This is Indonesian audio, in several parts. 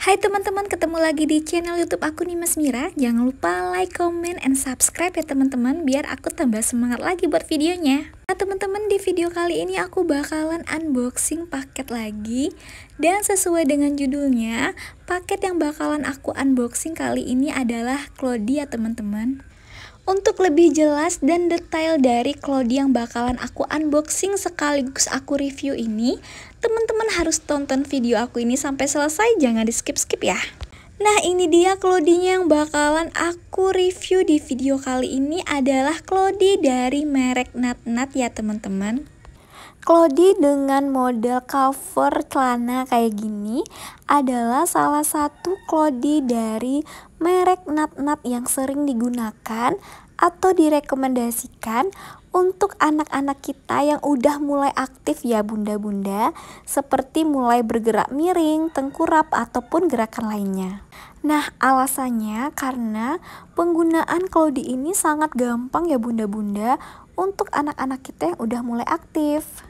Hai teman-teman, ketemu lagi di channel YouTube aku nih Mas Mira. Jangan lupa like, comment, and subscribe ya teman-teman, biar aku tambah semangat lagi buat videonya. Nah teman-teman, di video kali ini aku bakalan unboxing paket lagi. Dan sesuai dengan judulnya, paket yang bakalan aku unboxing kali ini adalah Cloudy ya teman-teman. Untuk lebih jelas dan detail dari Cloudy yang bakalan aku unboxing sekaligus aku review ini, teman-teman harus tonton video aku ini sampai selesai, jangan di skip-skip ya. Nah ini dia Cloudy-nya yang bakalan aku review di video kali ini adalah Cloudy dari merek Nat ya teman-teman. Cloudy dengan model cover celana kayak gini adalah salah satu Cloudy dari merek Nat yang sering digunakan atau direkomendasikan untuk anak-anak kita yang udah mulai aktif ya bunda-bunda, seperti mulai bergerak miring, tengkurap, ataupun gerakan lainnya. Nah alasannya karena penggunaan Cloudy ini sangat gampang ya bunda-bunda untuk anak-anak kita yang udah mulai aktif.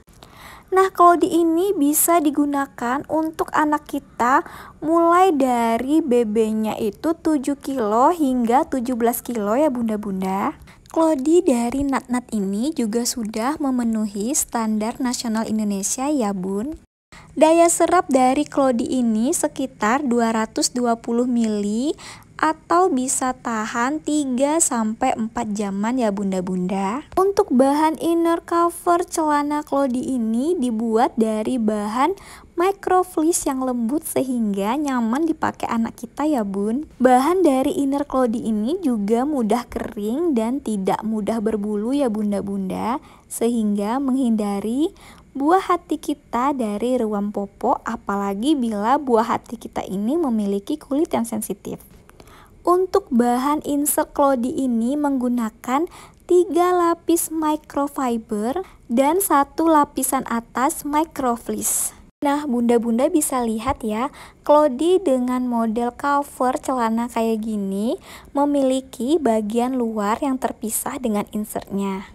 Nah Cloudy ini bisa digunakan untuk anak kita mulai dari BB-nya itu 7 kilo hingga 17 kilo ya bunda-bunda. Cloudy dari Nat ini juga sudah memenuhi standar nasional Indonesia ya bun. Daya serap dari Cloudy ini sekitar 220 mili atau bisa tahan 3-4 jaman ya bunda-bunda. Untuk bahan inner cover celana Cloudy ini dibuat dari bahan microfleece yang lembut sehingga nyaman dipakai anak kita ya bun. Bahan dari inner Cloudy ini juga mudah kering dan tidak mudah berbulu ya bunda-bunda, sehingga menghindari buah hati kita dari ruam popo, apalagi bila buah hati kita ini memiliki kulit yang sensitif. Untuk bahan insert Cloudy ini menggunakan 3 lapis microfiber dan 1 lapisan atas microfleece. Nah bunda-bunda bisa lihat ya, Cloudy dengan model cover celana kayak gini memiliki bagian luar yang terpisah dengan insertnya.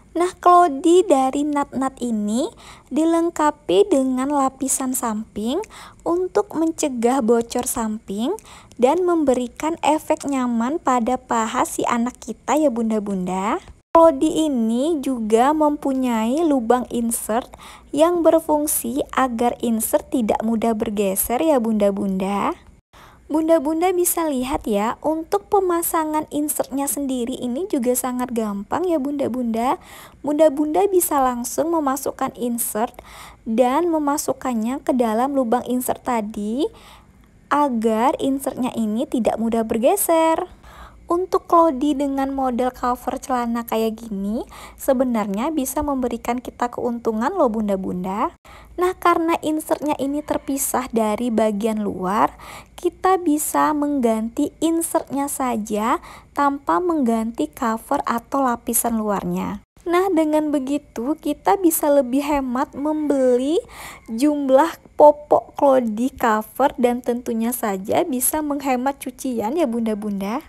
Nah Cloudy dari Nat ini dilengkapi dengan lapisan samping untuk mencegah bocor samping dan memberikan efek nyaman pada paha si anak kita ya bunda-bunda. Cloudy ini juga mempunyai lubang insert yang berfungsi agar insert tidak mudah bergeser ya bunda-bunda. Bunda-bunda bisa lihat ya, untuk pemasangan insertnya sendiri ini juga sangat gampang ya bunda-bunda. Bunda-bunda bisa langsung memasukkan insert dan memasukkannya ke dalam lubang insert tadi agar insertnya ini tidak mudah bergeser. Untuk Cloudy dengan model cover celana kayak gini sebenarnya bisa memberikan kita keuntungan loh bunda-bunda. Nah karena insertnya ini terpisah dari bagian luar, kita bisa mengganti insertnya saja tanpa mengganti cover atau lapisan luarnya. Nah dengan begitu kita bisa lebih hemat membeli jumlah popok Cloudy cover dan tentunya saja bisa menghemat cucian ya bunda-bunda.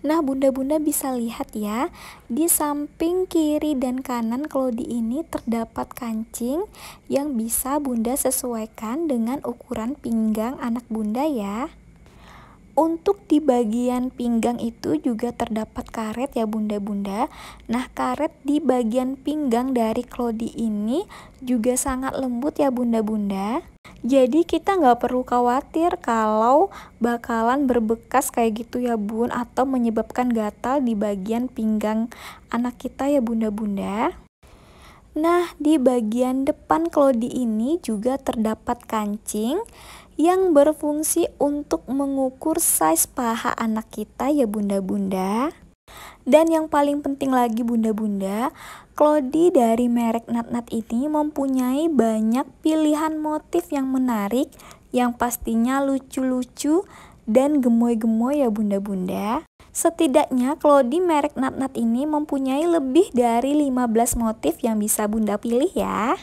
Nah bunda-bunda bisa lihat ya, di samping kiri dan kanan Cloudy ini terdapat kancing yang bisa bunda sesuaikan dengan ukuran pinggang anak bunda ya. Untuk di bagian pinggang itu juga terdapat karet ya bunda-bunda. Nah karet di bagian pinggang dari Cloudy ini juga sangat lembut ya bunda-bunda. Jadi kita nggak perlu khawatir kalau bakalan berbekas kayak gitu ya bun, atau menyebabkan gatal di bagian pinggang anak kita ya bunda-bunda. Nah di bagian depan Cloudy ini juga terdapat kancing yang berfungsi untuk mengukur size paha anak kita ya bunda-bunda. Dan yang paling penting lagi bunda-bunda, Cloudy dari merek Nat ini mempunyai banyak pilihan motif yang menarik, yang pastinya lucu-lucu dan gemoy-gemoy ya bunda-bunda. Setidaknya Cloudy merek Nat ini mempunyai lebih dari 15 motif yang bisa bunda pilih ya.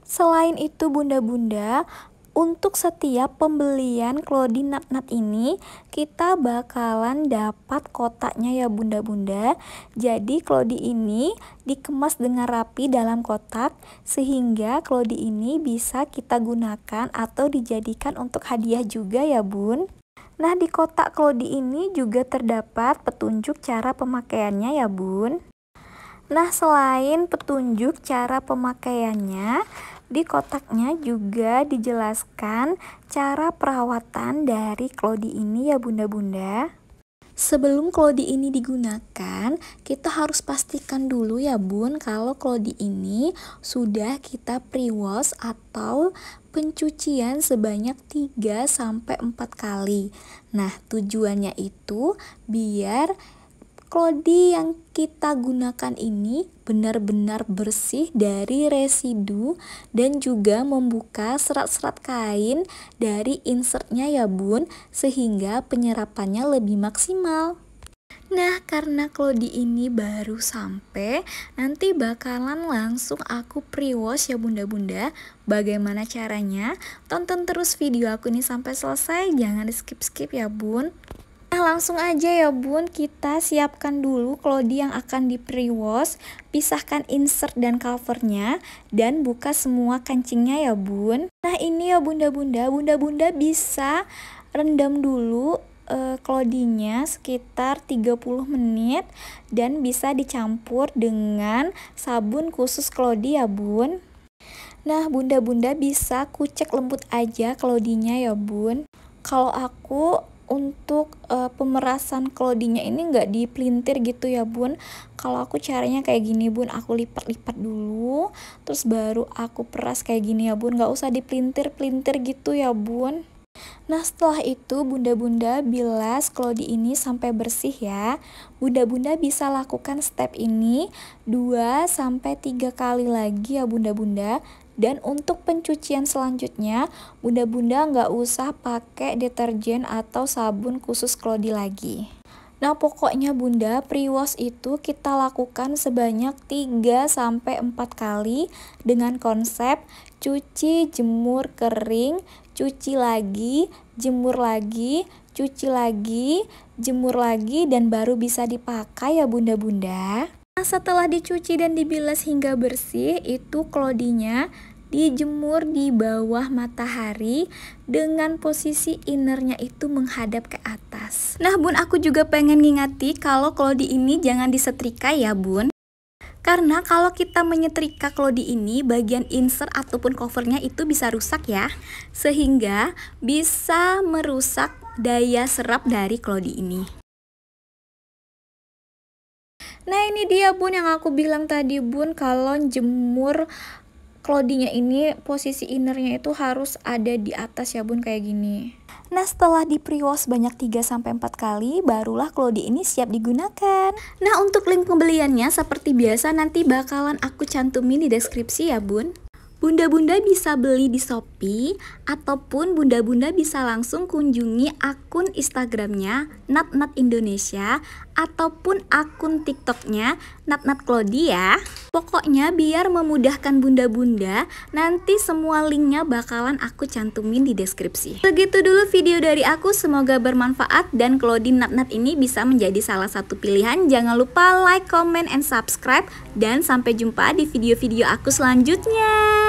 Selain itu bunda-bunda, Untuk setiap pembelian Clody Nat-Nat ini kita bakalan dapat kotaknya ya bunda-bunda. Jadi Clody ini dikemas dengan rapi dalam kotak sehingga Clody ini bisa kita gunakan atau dijadikan untuk hadiah juga ya bun. Nah, di kotak Clody ini juga terdapat petunjuk cara pemakaiannya ya bun. Nah, selain petunjuk cara pemakaiannya, di kotaknya juga dijelaskan cara perawatan dari Clody ini ya bunda-bunda. Sebelum Clody ini digunakan, kita harus pastikan dulu ya bun kalau Clody ini sudah kita pre-wash atau pencucian sebanyak 3-4 kali. Nah, tujuannya itu biar Clody yang kita gunakan ini benar-benar bersih dari residu dan juga membuka serat-serat kain dari insertnya ya bun, sehingga penyerapannya lebih maksimal. Nah, karena Clody ini baru sampai, nanti bakalan langsung aku pre-wash ya bunda-bunda. Bagaimana caranya? Tonton terus video aku ini sampai selesai, jangan di skip-skip ya bun. Nah, langsung aja ya bun, kita siapkan dulu Clody yang akan di pre-wash, pisahkan insert dan covernya, dan buka semua kancingnya ya bun. Nah, ini ya bunda-bunda bisa rendam dulu Clody-nya sekitar 30 menit dan bisa dicampur dengan sabun khusus Clody ya bun. Nah, bunda-bunda bisa kucek lembut aja Clody-nya ya bun. Kalau aku untuk pemerasan Clody-nya ini nggak dipelintir gitu ya bun. Kalau aku caranya kayak gini bun, aku lipat-lipat dulu terus baru aku peras kayak gini ya bun, nggak usah dipelintir-pelintir gitu ya bun. Nah, setelah itu bunda-bunda bilas Clody ini sampai bersih ya. Bunda-bunda bisa lakukan step ini 2-3 kali lagi ya bunda-bunda. Dan untuk pencucian selanjutnya, bunda-bunda nggak usah pakai deterjen atau sabun khusus Clody lagi. Nah, pokoknya bunda, pre-wash itu kita lakukan sebanyak 3-4 kali dengan konsep cuci, jemur, kering, cuci lagi, jemur lagi, cuci lagi, jemur lagi, dan baru bisa dipakai ya bunda-bunda. Nah, setelah dicuci dan dibilas hingga bersih, itu Clody-nya dijemur di bawah matahari dengan posisi innernya itu menghadap ke atas. Nah bun, aku juga pengen ngingati kalau Clody ini jangan disetrika ya bun. Karena kalau kita menyetrika Clody ini, bagian insert ataupun covernya itu bisa rusak ya. Sehingga bisa merusak daya serap dari Clody ini. Nah, ini dia bun yang aku bilang tadi bun, kalau jemur Clody-nya ini posisi innernya itu harus ada di atas ya bun, kayak gini. Nah, setelah di pre-wash banyak 3-4 kali, barulah Clody ini siap digunakan. Nah, untuk link pembeliannya seperti biasa nanti bakalan aku cantumin di deskripsi ya bun. Bunda-bunda bisa beli di Shopee ataupun bunda-bunda bisa langsung kunjungi akun Instagramnya Nat-Nat Indonesia ataupun akun TikToknya Nat-Nat Clody ya. Pokoknya biar memudahkan bunda-bunda, nanti semua linknya bakalan aku cantumin di deskripsi. Begitu dulu video dari aku, semoga bermanfaat dan Clody Nat-Nat ini bisa menjadi salah satu pilihan. Jangan lupa like, comment, and subscribe, dan sampai jumpa di video-video aku selanjutnya.